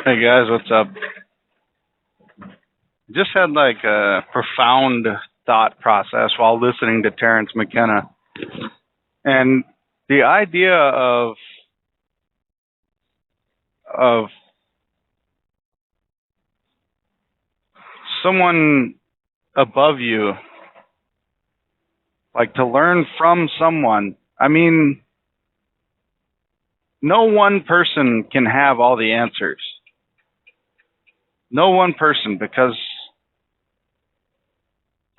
Hey guys, what's up? Just had like a profound thought process while listening to Terrence McKenna. And the idea of someone above you, like to learn from someone. I mean, no one person can have all the answers. No one person, because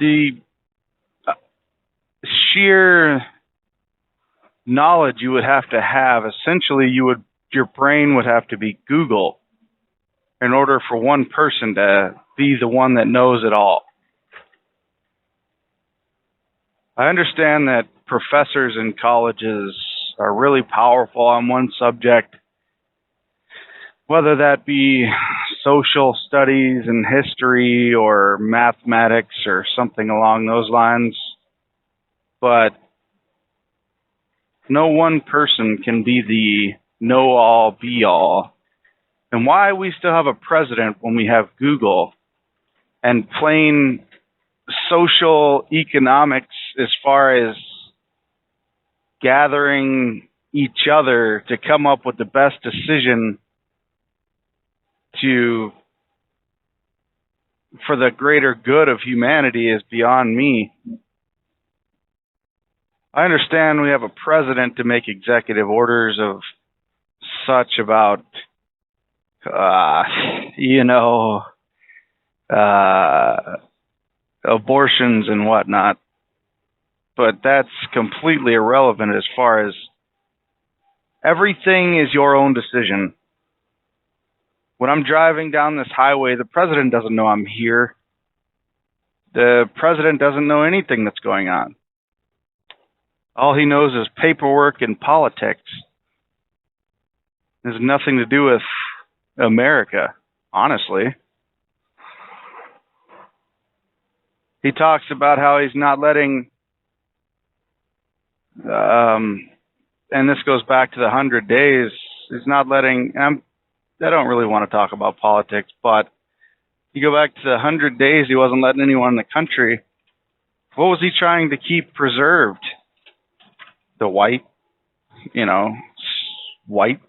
the sheer knowledge you would have to have, essentially your brain would have to be Google in order for one person to be the one that knows it all. I understand that professors in colleges are really powerful on one subject, whether that be social studies and history or mathematics or something along those lines. But no one person can be the know-all, be-all. And why we still have a president when we have Google and plain social economics as far as gathering each other to come up with the best decision for the greater good of humanity is beyond me. I understand we have a president to make executive orders of such about, abortions and whatnot, but that's completely irrelevant as far as everything is your own decision. When I'm driving down this highway, the president doesn't know I'm here. The president doesn't know anything that's going on. All he knows is paperwork and politics. It has nothing to do with America, honestly. He talks about how he's not letting, and this goes back to the 100 days, he's not letting, I don't really want to talk about politics, but you go back to the 100 days he wasn't letting anyone in the country. What was he trying to keep preserved? The white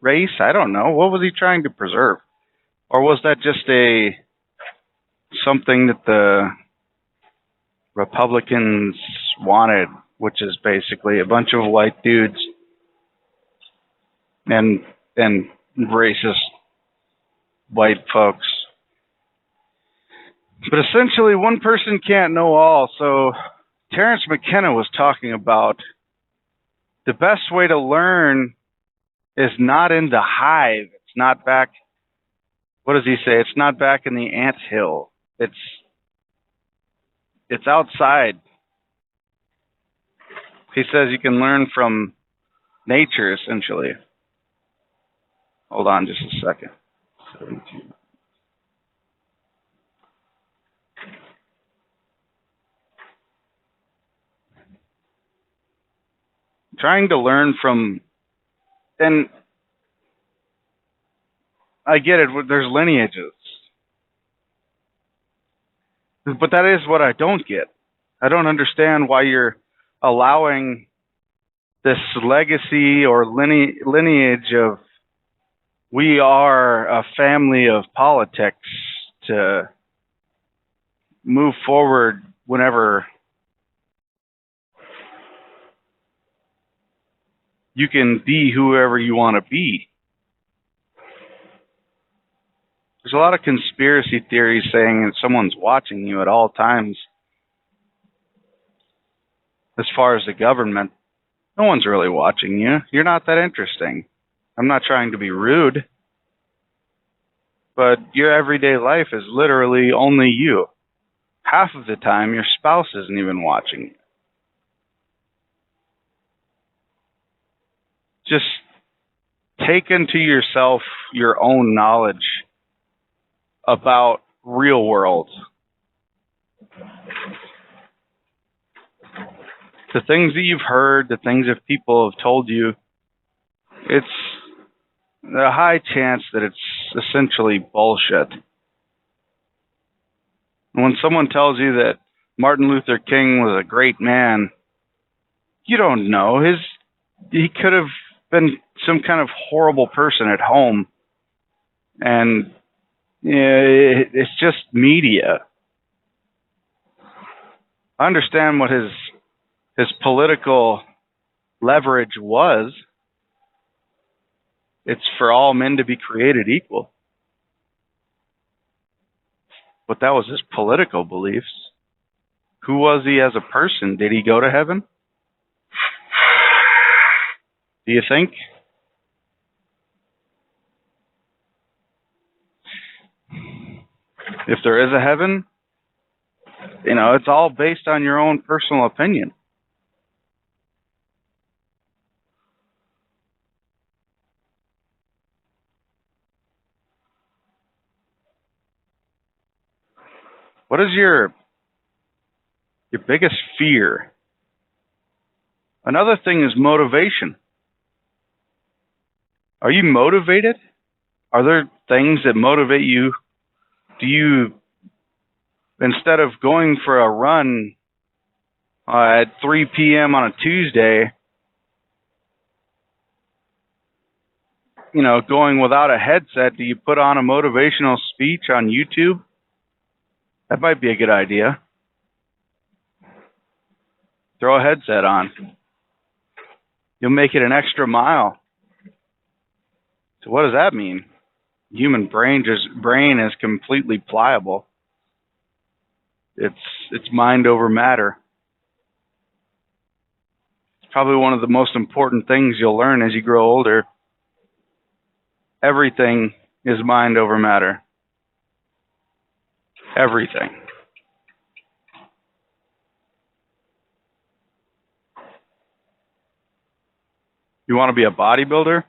race? I don't know. What was he trying to preserve? Or was that just something that the Republicans wanted, which is basically a bunch of white dudes and racist white folks? But essentially, one person can't know all. So Terrence McKenna was talking about the best way to learn is not in the hive. It's not back. What does he say? It's not back in the anthill. It's outside. He says you can learn from nature, essentially. Hold on just a second. 17. Trying to learn from, and I get it, there's lineages. But that is what I don't get. I don't understand why you're allowing this legacy or lineage of we are a family of politics to move forward whenever you can be whoever you want to be. There's a lot of conspiracy theories saying that someone's watching you at all times. As far as the government, no one's really watching you. You're not that interesting. I'm not trying to be rude, but your everyday life is literally only you. Half of the time, your spouse isn't even watching you. Just take into yourself your own knowledge about real world. The things that you've heard, the things that people have told you, it's a high chance that it's essentially bullshit. When someone tells you that Martin Luther King was a great man, you don't know. He could have been some kind of horrible person at home. And it's just media. I understand what his political leverage was. It's for all men to be created equal. But that was his political beliefs. Who was he as a person? Did he go to heaven? Do you think? If there is a heaven, it's all based on your own personal opinion. What is your biggest fear? Another thing is motivation. Are you motivated? Are there things that motivate you? Do you, instead of going for a run at 3 p.m. on a Tuesday, going without a headset, do you put on a motivational speech on YouTube? That might be a good idea. Throw a headset on. You'll make it an extra mile. So what does that mean? Human brain is completely pliable. It's mind over matter. It's probably one of the most important things you'll learn as you grow older. Everything is mind over matter. Everything. You want to be a bodybuilder?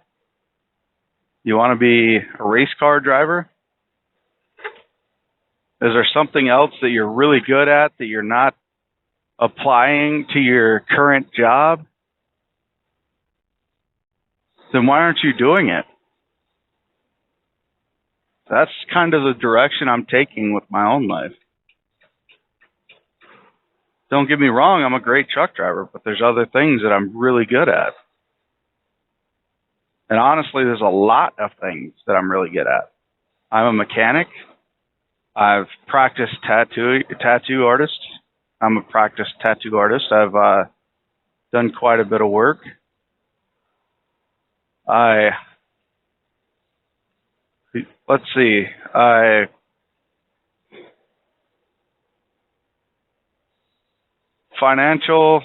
You want to be a race car driver? Is there something else that you're really good at that you're not applying to your current job? Then why aren't you doing it? That's kind of the direction I'm taking with my own life. Don't get me wrong, I'm a great truck driver, but there's other things that I'm really good at. And honestly, there's a lot of things that I'm really good at. I'm a mechanic. I've practiced tattoo artist. I'm a practiced tattoo artist. I've done quite a bit of work. Let's see. Financial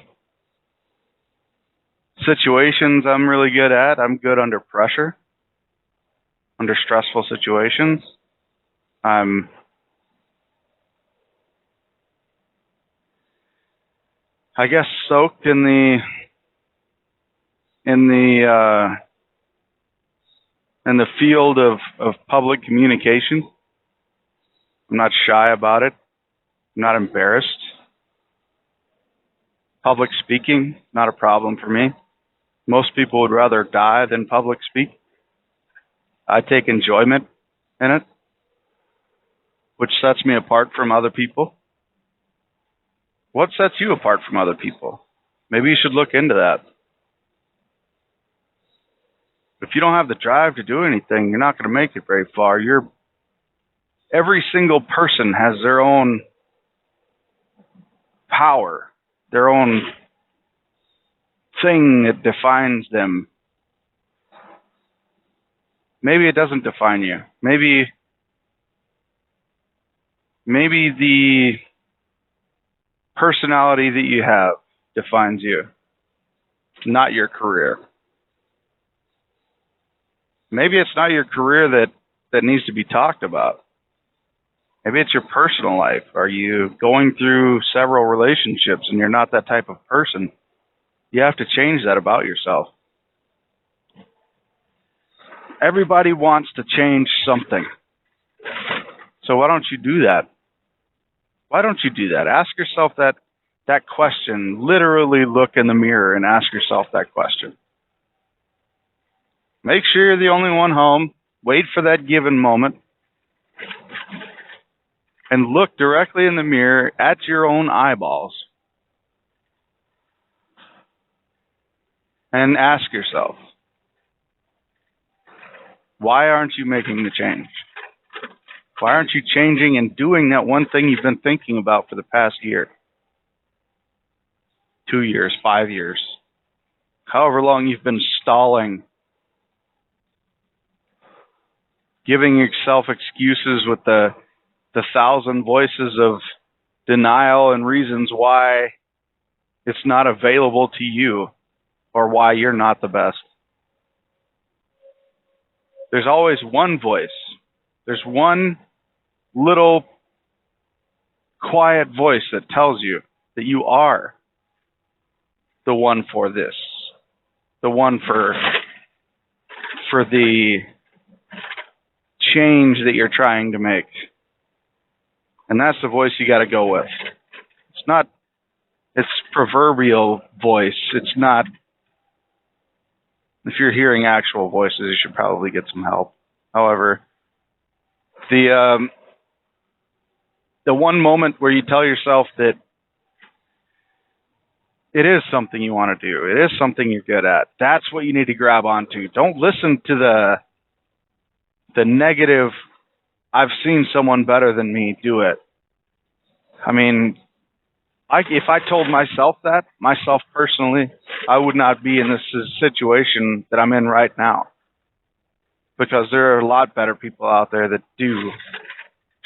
situations I'm really good at. I'm good under pressure, under stressful situations. I'm soaked in the field of public communication. I'm not shy about it. I'm not embarrassed. Public speaking, not a problem for me. Most people would rather die than public speak. I take enjoyment in it, which sets me apart from other people. What sets you apart from other people? Maybe you should look into that. If you don't have the drive to do anything, you're not going to make it very far. Every single person has their own power, their own thing that defines them. Maybe it doesn't define you. Maybe the personality that you have defines you, not your career. Maybe it's not your career that needs to be talked about. Maybe it's your personal life. Are you going through several relationships and you're not that type of person? You have to change that about yourself. Everybody wants to change something. So why don't you do that? Why don't you do that? Ask yourself that question. Literally look in the mirror and ask yourself that question. Make sure you're the only one home. wait for that given moment, and look directly in the mirror at your own eyeballs and ask yourself, why aren't you making the change? Why aren't you changing and doing that one thing you've been thinking about for the past year? 2 years, 5 years, however long you've been stalling, giving yourself excuses with the 1,000 voices of denial and reasons why it's not available to you or why you're not the best. There's always one voice. There's one little quiet voice that tells you that you are the one for this, the one for the change that you're trying to make. And that's the voice you got to go with. It's not its proverbial voice. It's not. If you're hearing actual voices, you should probably get some help. However, the one moment where you tell yourself that it is something you want to do, it is something you're good at, that's what you need to grab onto. Don't listen to the negative, I've seen someone better than me do it. I mean, if I told myself that, myself personally, I would not be in this situation that I'm in right now. Because there are a lot better people out there that do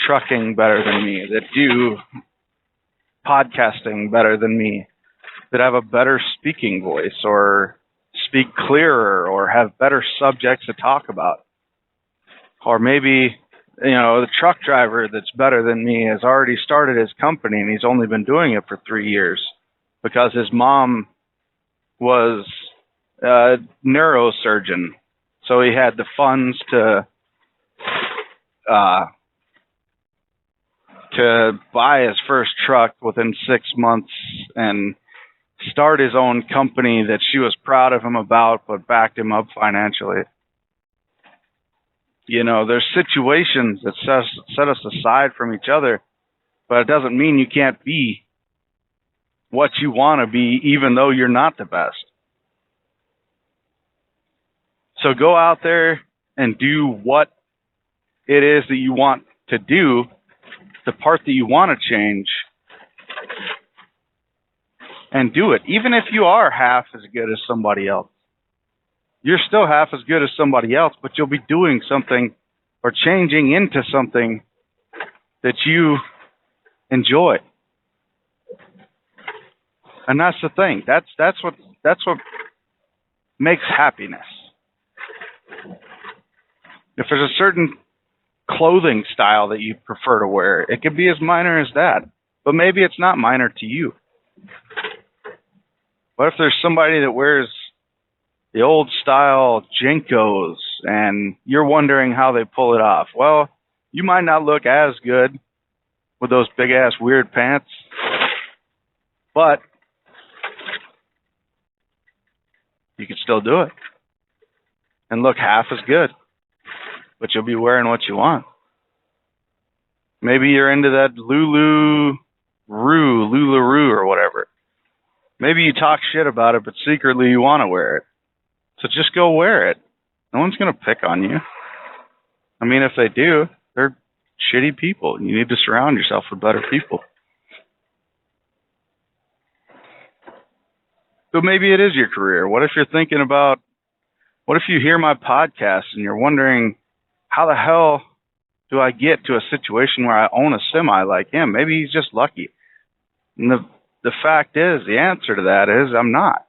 trucking better than me, that do podcasting better than me, that have a better speaking voice or speak clearer or have better subjects to talk about. Or maybe, the truck driver that's better than me has already started his company and he's only been doing it for 3 years because his mom was a neurosurgeon. So he had the funds to buy his first truck within 6 months and start his own company that she was proud of him about, but backed him up financially. There's situations that set us aside from each other, but it doesn't mean you can't be what you want to be, even though you're not the best. So go out there and do what it is that you want to do, the part that you want to change, and do it. Even if you are half as good as somebody else. You're still half as good as somebody else, but you'll be doing something or changing into something that you enjoy. And that's the thing. That's what makes happiness. If there's a certain clothing style that you prefer to wear, it could be as minor as that. But maybe it's not minor to you. What if there's somebody that wears the old style Jinkos and you're wondering how they pull it off? Well, you might not look as good with those big ass weird pants, but you can still do it and look half as good, but you'll be wearing what you want. Maybe you're into that LuLaRoe or whatever. Maybe you talk shit about it, but secretly you want to wear it. So just go wear it. No one's going to pick on you. I mean, if they do, they're shitty people. You need to surround yourself with better people. But maybe it is your career. What if you hear my podcast and you're wondering, how the hell do I get to a situation where I own a semi like him? Maybe he's just lucky. And the fact is, the answer to that is I'm not.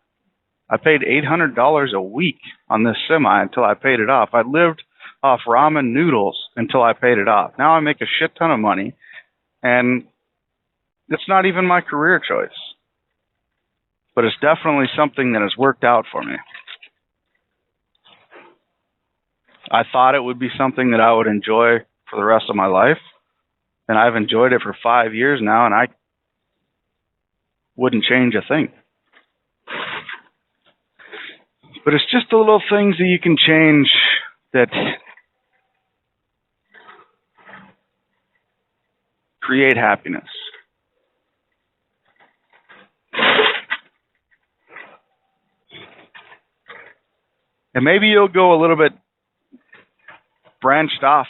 I paid $800 a week on this semi until I paid it off. I lived off ramen noodles until I paid it off. Now I make a shit ton of money, and it's not even my career choice. But it's definitely something that has worked out for me. I thought it would be something that I would enjoy for the rest of my life, and I've enjoyed it for 5 years now, and I wouldn't change a thing. But it's just the little things that you can change that create happiness. And maybe you'll go a little bit branched off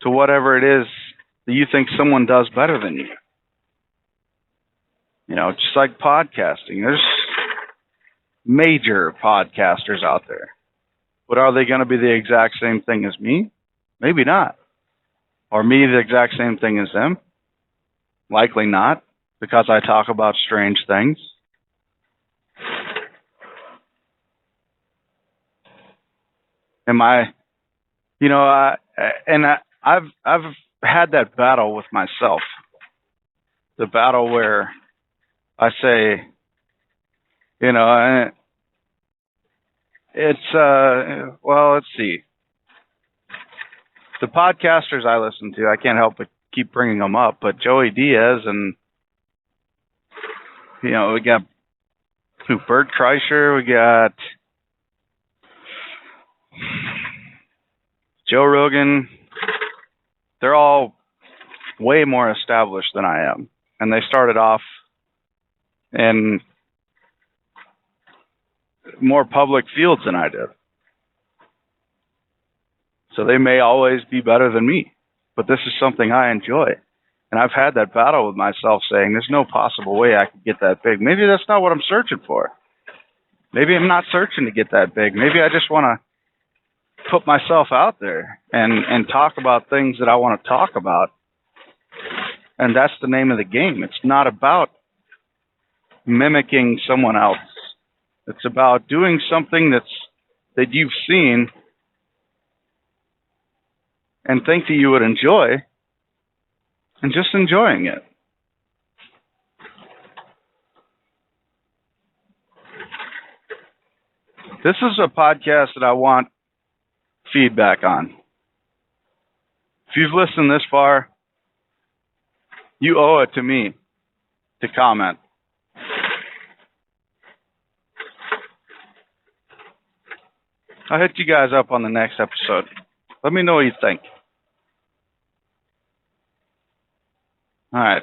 to whatever it is that you think someone does better than you. You know, just like podcasting. There's major podcasters out there. But are they going to be the exact same thing as me? Maybe not. Or me the exact same thing as them? Likely not, because I talk about strange things. I've had that battle with myself. The battle where I say, let's see. The podcasters I listen to, I can't help but keep bringing them up, but Joey Diaz and, we got Bert Kreischer, we got Joe Rogan. They're all way more established than I am. And they started off in more public fields than I did. So they may always be better than me. But this is something I enjoy. And I've had that battle with myself saying, there's no possible way I could get that big. Maybe that's not what I'm searching for. Maybe I'm not searching to get that big. Maybe I just want to put myself out there and talk about things that I want to talk about. And that's the name of the game. It's not about mimicking someone else. It's about doing something that you've seen and think that you would enjoy, and just enjoying it. This is a podcast that I want feedback on. If you've listened this far, you owe it to me to comment. I'll hit you guys up on the next episode. Let me know what you think. All right.